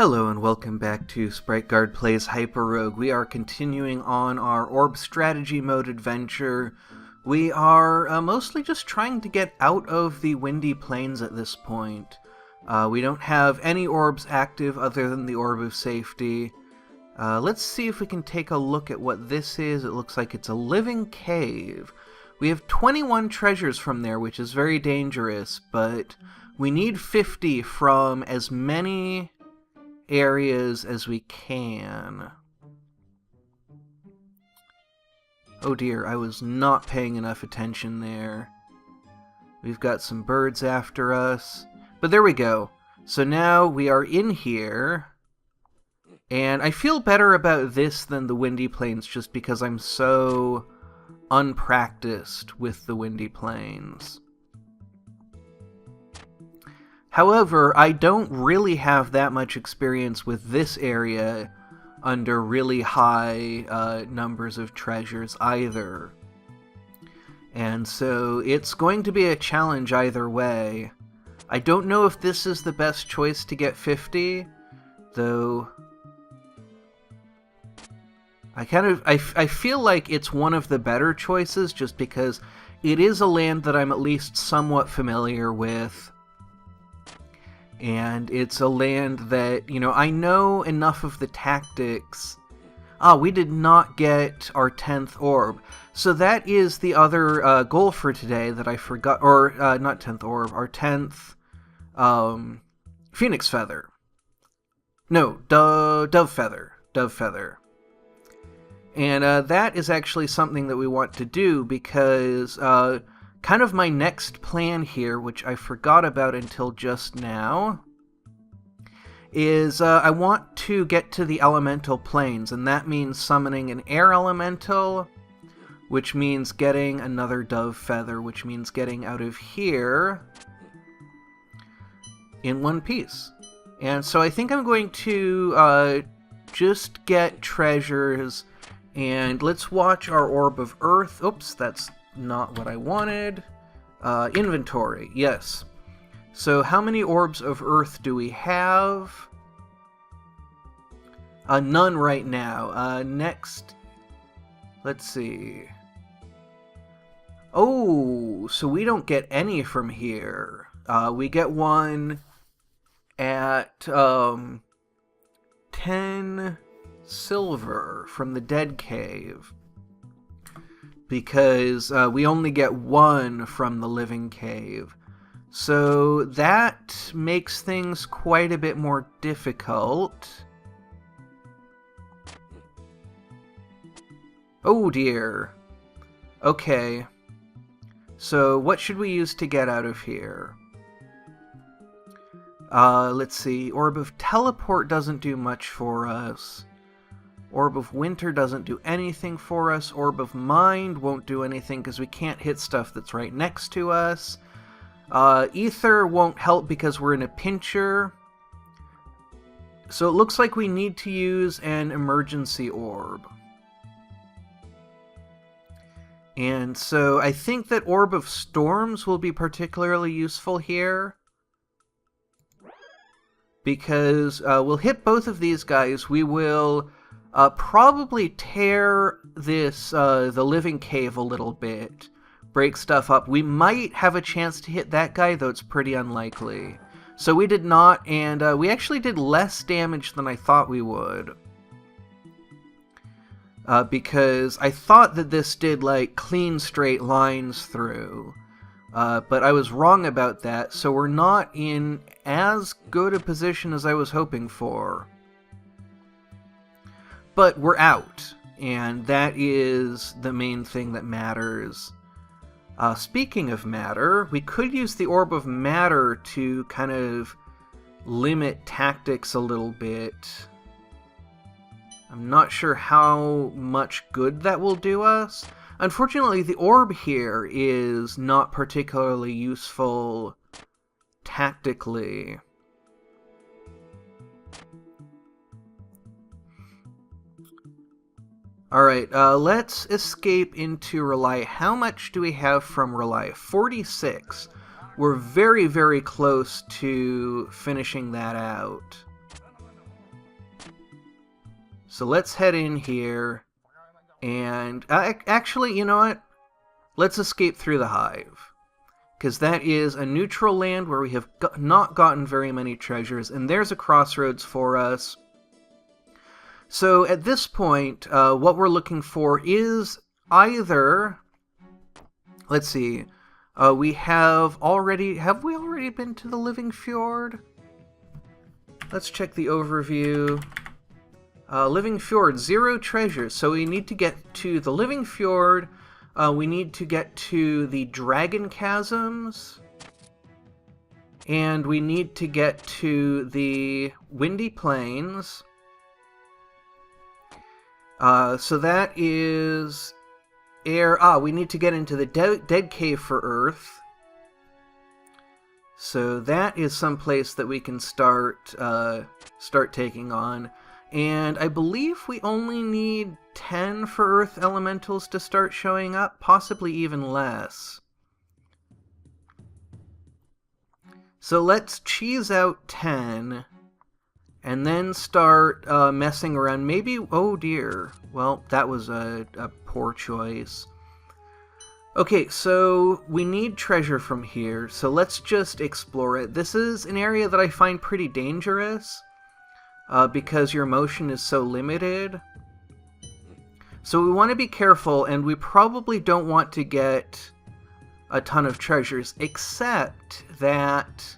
Hello and welcome back to SpriteGuard Plays HyperRogue. We are continuing on our Orb Strategy Mode adventure. We are mostly just trying to get out of the Windy Plains at this point. We don't have any orbs active other than the Orb of Safety. Let's see if we can take a look at what this is. It looks like it's a living cave. We have 21 treasures from there, which is very dangerous, but we need 50 from as many areas as we can. Oh dear, I was not paying enough attention there. We've got some birds after us. But there we go. So now we are in here. And I feel better about this than the Windy Plains just because I'm so unpracticed with the Windy Plains. However, I don't really have that much experience with this area under really high numbers of treasures either. And so it's going to be a challenge either way. I don't know if this is the best choice to get 50, though I feel like it's one of the better choices just because it is a land that I'm at least somewhat familiar with. And it's a land that, I know enough of the tactics. We did not get our 10th orb. So that is the other goal for today that I forgot. Or, not 10th orb, our 10th phoenix feather. No, dove feather. Dove feather. And that is actually something that we want to do because kind of my next plan here, which I forgot about until just now, is I want to get to the elemental planes, and that means summoning an air elemental, which means getting another dove feather, which means getting out of here in one piece. And so I think I'm going to just get treasures, and let's watch our Orb of Earth. Oops, that's not what I wanted. Inventory, yes. So how many Orbs of Earth do we have? None right now. Next, let's see. Oh, so we don't get any from here. We get one at 10 silver from the Dead Cave, because we only get one from the Living Cave. So that makes things quite a bit more difficult. Oh dear. Okay. So what should we use to get out of here? Let's see. Orb of Teleport doesn't do much for us. Orb of Winter doesn't do anything for us. Orb of Mind won't do anything because we can't hit stuff that's right next to us. Ether won't help because we're in a pincher. So it looks like we need to use an emergency orb. And so I think that Orb of Storms will be particularly useful here, because we'll hit both of these guys. We will probably tear this, the Living Cave a little bit, break stuff up. We might have a chance to hit that guy, though it's pretty unlikely. So we did not, and we actually did less damage than I thought we would. Because I thought that this did, like, clean straight lines through. But I was wrong about that, so we're not in as good a position as I was hoping for. But we're out, and that is the main thing that matters. Speaking of matter, we could use the Orb of Matter to kind of limit tactics a little bit. I'm not sure how much good that will do us. Unfortunately, the orb here is not particularly useful tactically. Alright, let's escape into Rely. How much do we have from Rely? 46. We're very, very close to finishing that out. so let's head in here, and actually, you know what? Let's escape through the hive, because that is a neutral land where we have not gotten very many treasures, and there's a crossroads for us. So at this point, what we're looking for is either, let's see, have we already been to the Living Fjord? Let's check the overview. Living Fjord, 0 treasures. So we need to get to the Living Fjord. We need to get to the Dragon Chasms. And we need to get to the Windy Plains. So that is air. We need to get into the Dead Cave for Earth. So that is some place that we can start taking on. And I believe we only need 10 for Earth Elementals to start showing up, possibly even less. So let's cheese out 10, and then start messing around. Maybe, oh dear, well, that was a poor choice. Okay, so we need treasure from here, so let's just explore it. This is an area that I find pretty dangerous, because your motion is so limited. So we want to be careful, and we probably don't want to get a ton of treasures, except that,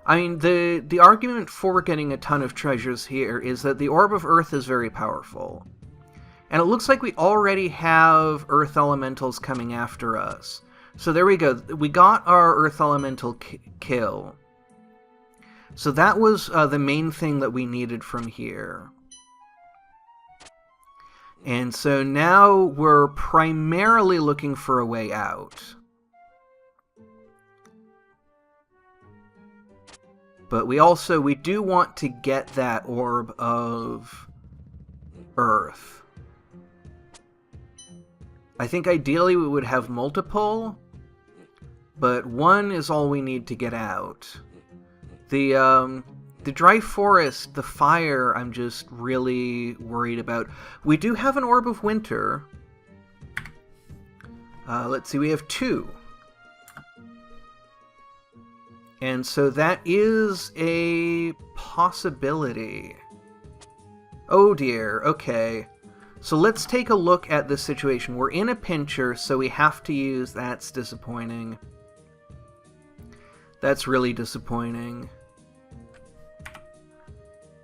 I mean, the argument for getting a ton of treasures here is that the Orb of Earth is very powerful. And it looks like we already have Earth Elementals coming after us. So there we go. We got our Earth Elemental kill. So that was the main thing that we needed from here. And so now we're primarily looking for a way out. But we do want to get that Orb of Earth. I think ideally we would have multiple, but one is all we need to get out. The dry forest, the fire, I'm just really worried about. We do have an Orb of Winter. Let's see, we have 2. And so that is a possibility. Oh dear, okay. So let's take a look at this situation. We're in a pincher, so we have to use... That's disappointing. That's really disappointing.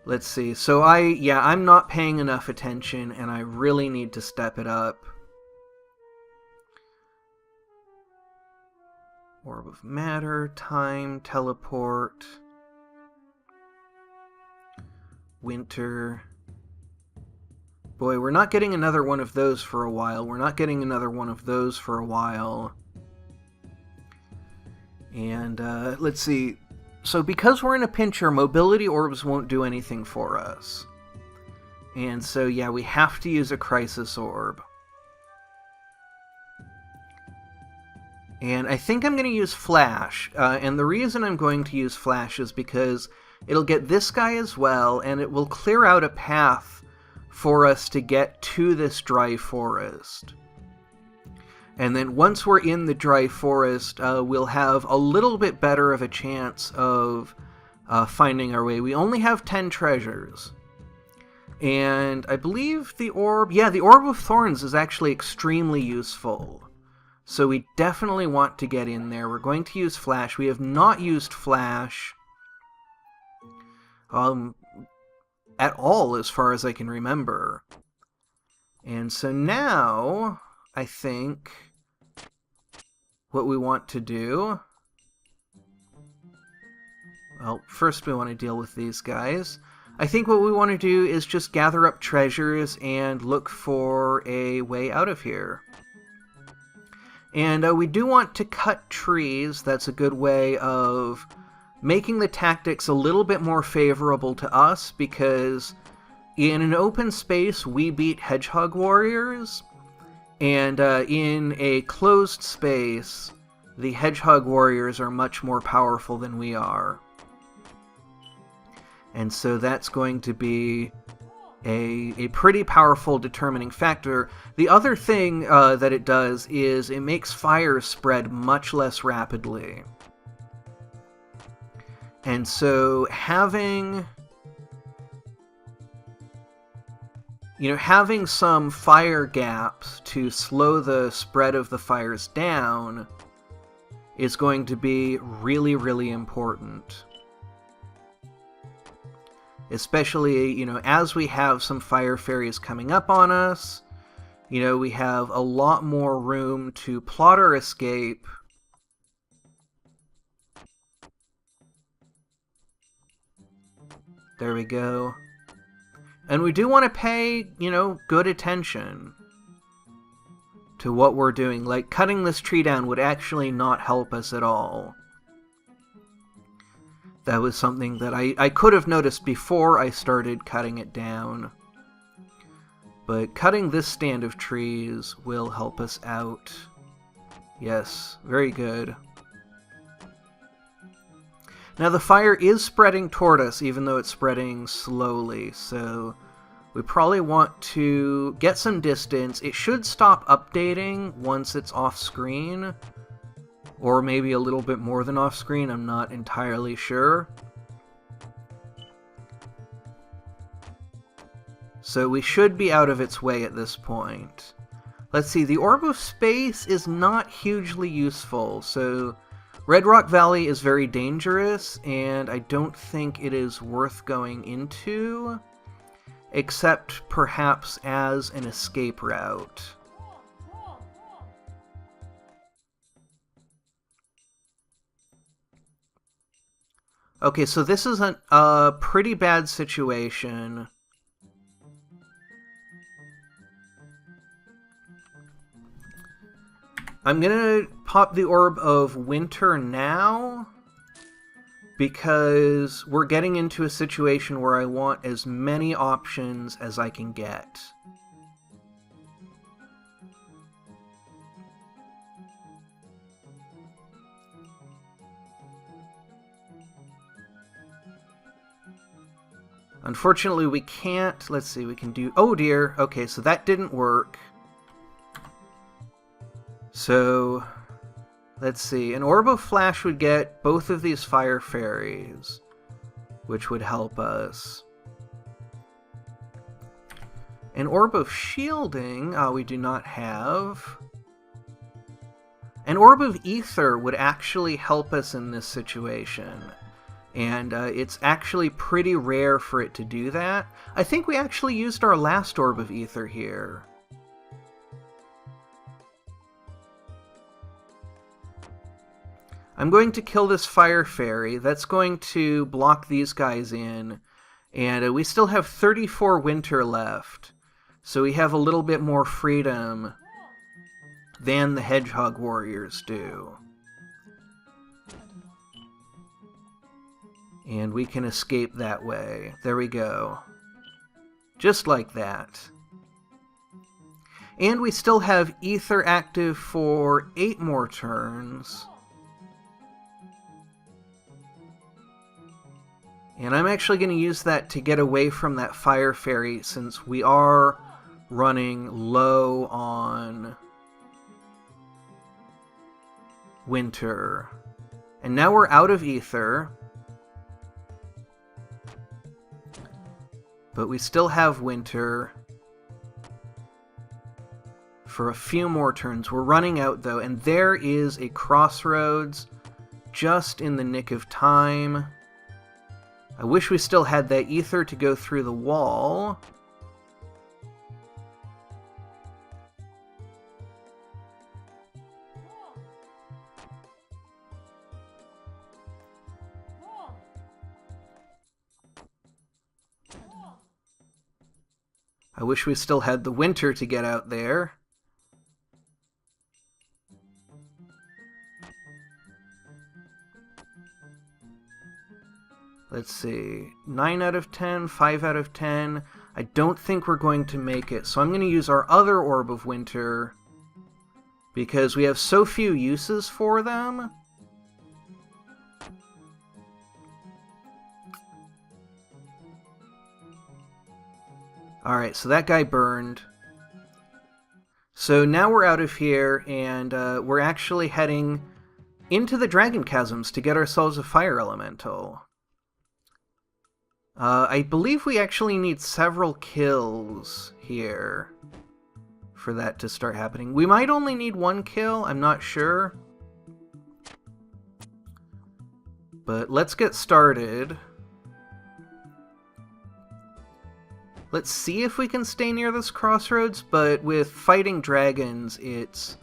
Let's see. So I'm not paying enough attention, and I really need to step it up. Orb of Matter, Time, Teleport, Winter. Boy, we're not getting another one of those for a while. And let's see. So because we're in a pincher, mobility orbs won't do anything for us. And so yeah, we have to use a crisis orb. And I think I'm going to use Flash. And the reason I'm going to use Flash is because it'll get this guy as well, and it will clear out a path for us to get to this dry forest. And then once we're in the dry forest, we'll have a little bit better of a chance of finding our way. We only have 10 treasures. And I believe the orb... Yeah, the Orb of Thorns is actually extremely useful. So we definitely want to get in there. We're going to use Flash. We have not used Flash at all, as far as I can remember. And so now, I think what we want to do... Well, first we want to deal with these guys. I think what we want to do is just gather up treasures and look for a way out of here. And we do want to cut trees. That's a good way of making the tactics a little bit more favorable to us, because in an open space we beat hedgehog warriors, and in a closed space the hedgehog warriors are much more powerful than we are. And so that's going to be a pretty powerful determining factor. The other thing that it does is it makes fire spread much less rapidly. And so having some fire gaps to slow the spread of the fires down is going to be really, really important. Especially, as we have some fire fairies coming up on us, we have a lot more room to plot our escape. There we go. And we do want to pay, good attention to what we're doing. Like, cutting this tree down would actually not help us at all. That was something that I could have noticed before I started cutting it down. But cutting this stand of trees will help us out. Yes, very good. Now the fire is spreading toward us, even though it's spreading slowly, so we probably want to get some distance. It should stop updating once it's off-screen, or maybe a little bit more than off-screen, I'm not entirely sure. So we should be out of its way at this point. Let's see, the Orb of Space is not hugely useful, so Red Rock Valley is very dangerous, and I don't think it is worth going into, except perhaps as an escape route. Okay, so this is a pretty bad situation. I'm gonna pop the Orb of Winter now, because we're getting into a situation where I want as many options as I can get. Unfortunately, we can't. Let's see, we can do... Oh dear, okay, so that didn't work. So, let's see. An Orb of Flash would get both of these fire fairies, which would help us. An Orb of Shielding, we do not have. An Orb of Ether would actually help us in this situation. And it's actually pretty rare for it to do that. I think we actually used our last Orb of Ether here. I'm going to kill this fire fairy. That's going to block these guys in. And we still have 34 winter left. So we have a little bit more freedom than the hedgehog warriors do. And we can escape that way. There we go. Just like that. And we still have Ether active for 8 more turns. And I'm actually going to use that to get away from that fire fairy, since we are running low on winter. And now we're out of Ether. But we still have winter for a few more turns. We're running out, though, and there is a crossroads just in the nick of time. I wish we still had that ether to go through the wall. I wish we still had the winter to get out there. Let's see, 9 out of 10, 5 out of 10. I don't think we're going to make it, so I'm going to use our other Orb of Winter, because we have so few uses for them. Alright, so that guy burned. So now we're out of here, and we're actually heading into the Dragon Chasms to get ourselves a fire elemental. I believe we actually need several kills here for that to start happening. We might only need one kill, I'm not sure. But let's get started. Let's see if we can stay near this crossroads, but with fighting dragons, it's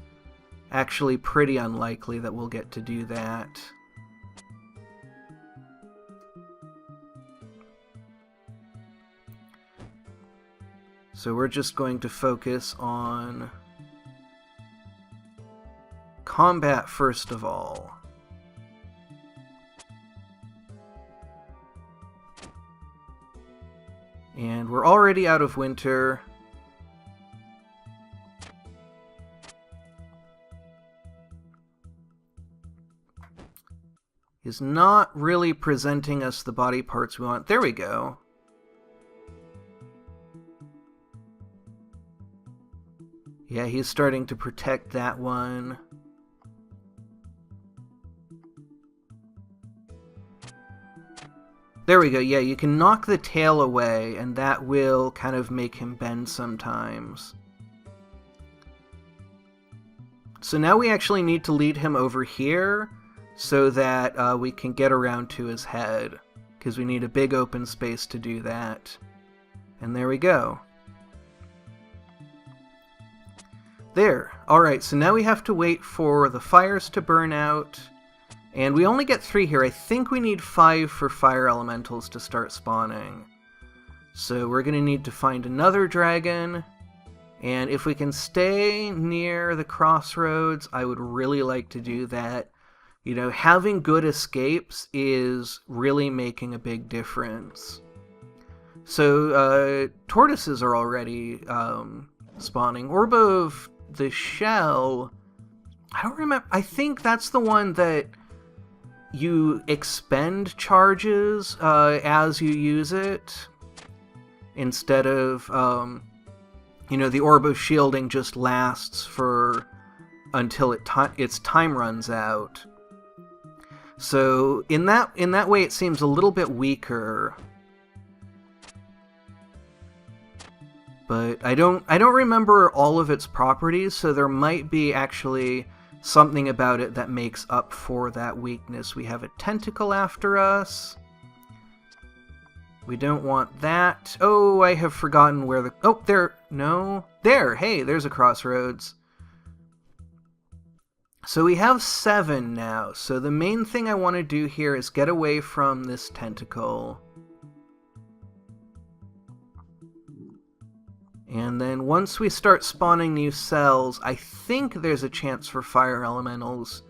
actually pretty unlikely that we'll get to do that. So we're just going to focus on combat first of all. And we're already out of winter. He's not really presenting us the body parts we want. There we go. Yeah, he's starting to protect that one. There we go, yeah, you can knock the tail away, and that will kind of make him bend sometimes. So now we actually need to lead him over here, so that we can get around to his head, because we need a big open space to do that. And there we go. There. Alright, so now we have to wait for the fires to burn out. And we only get 3 here. I think we need 5 for fire elementals to start spawning. So we're going to need to find another dragon. And if we can stay near the crossroads, I would really like to do that. You know, having good escapes is really making a big difference. So, tortoises are already spawning. Orb of the Shell, I don't remember. I think that's the one that you expend charges as you use it, instead of, you know, the Orb of Shielding just lasts for until its time runs out. So in that way, it seems a little bit weaker. But I don't remember all of its properties, so there might be actually something about it that makes up for that weakness. We have a tentacle after us. We don't want that. Oh, I have forgotten where the... Oh, there. No. There. Hey, there's a crossroads. So we have 7 now. So the main thing I want to do here is get away from this tentacle. And then once we start spawning new cells, I think there's a chance for fire elementals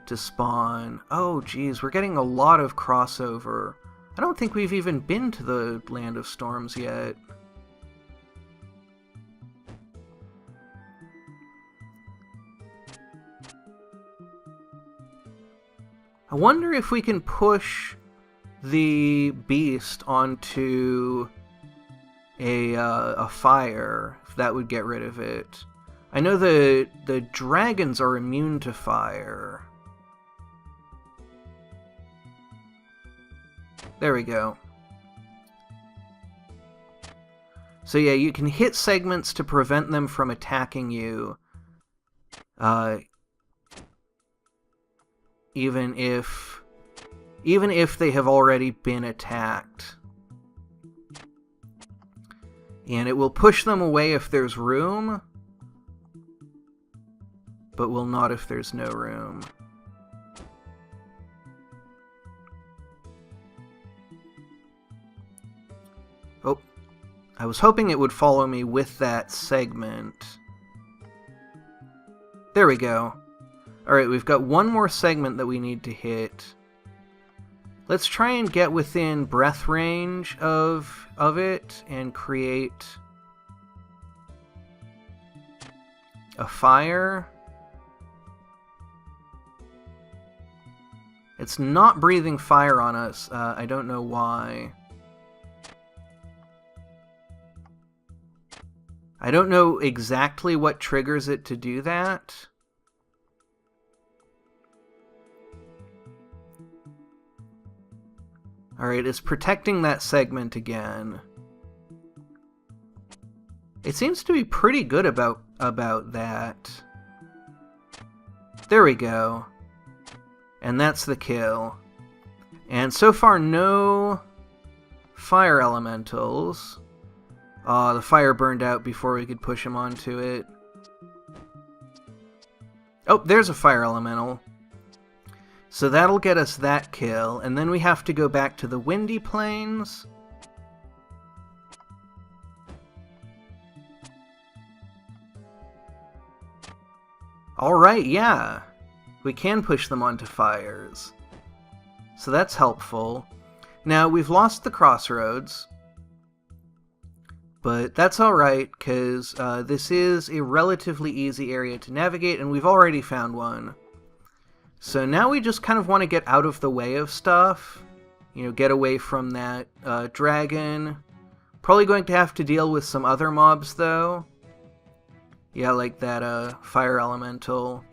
to spawn. Oh, geez, we're getting a lot of crossover. I don't think we've even been to the Land of Storms yet. I wonder if we can push the beast onto a fire, if that would get rid of it. I know the dragons are immune to fire. There we go. So yeah, you can hit segments to prevent them from attacking you. Even if they have already been attacked. And it will push them away if there's room, but will not if there's no room. Oh, I was hoping it would follow me with that segment. There we go. Alright, we've got one more segment that we need to hit. Let's try and get within breath range of it and create a fire. It's not breathing fire on us. I don't know why. I don't know exactly what triggers it to do that. Alright, it's protecting that segment again. It seems to be pretty good about that. There we go. And that's the kill. And so far, no fire elementals. The fire burned out before we could push him onto it. Oh, there's a fire elemental. So that'll get us that kill, and then we have to go back to the Windy Plains. Alright, yeah. We can push them onto fires. So that's helpful. Now, we've lost the crossroads. But that's alright, because this is a relatively easy area to navigate, and we've already found one. So now we just kind of want to get out of the way of stuff. You know, get away from that dragon. Probably going to have to deal with some other mobs, though. Yeah, like that fire elemental.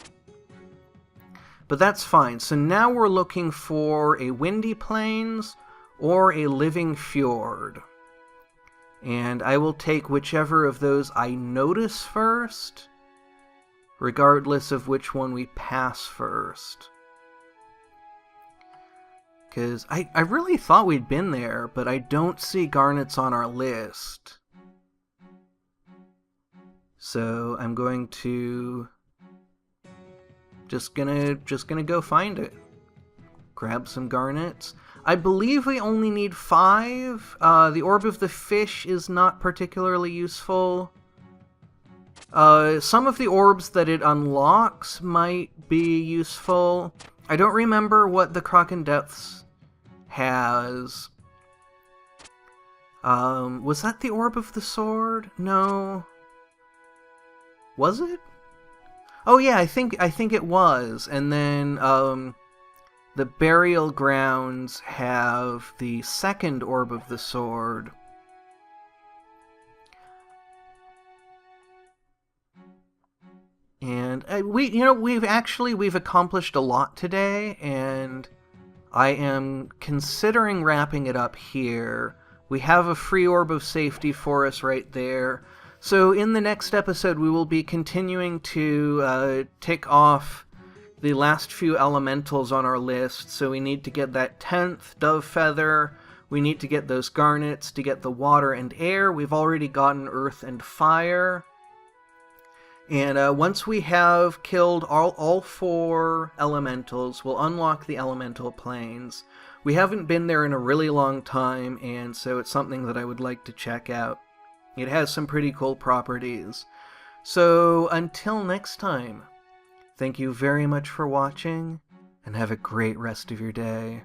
But that's fine. So now we're looking for a Windy Plains or a Living Fjord. And I will take whichever of those I notice first, regardless of which one we pass first. Because I really thought we'd been there, but I don't see garnets on our list. So I'm going to... Just gonna go find it. Grab some garnets. I believe we only need 5. The Orb of the Fish is not particularly useful. Some of the orbs that it unlocks might be useful. I don't remember what the Kraken Depths has. Was that the Orb of the Sword? No. Was it? Oh yeah, I think it was. And then the Burial Grounds have the second Orb of the Sword. And we've accomplished a lot today, and I am considering wrapping it up here. We have a free Orb of Safety for us right there. So in the next episode, we will be continuing to tick off the last few elementals on our list. So we need to get that 10th Dove Feather. We need to get those garnets to get the water and air. We've already gotten earth and fire. And once we have killed all 4 elementals, we'll unlock the elemental plains. We haven't been there in a really long time, and so it's something that I would like to check out. It has some pretty cool properties. So until next time, thank you very much for watching, and have a great rest of your day.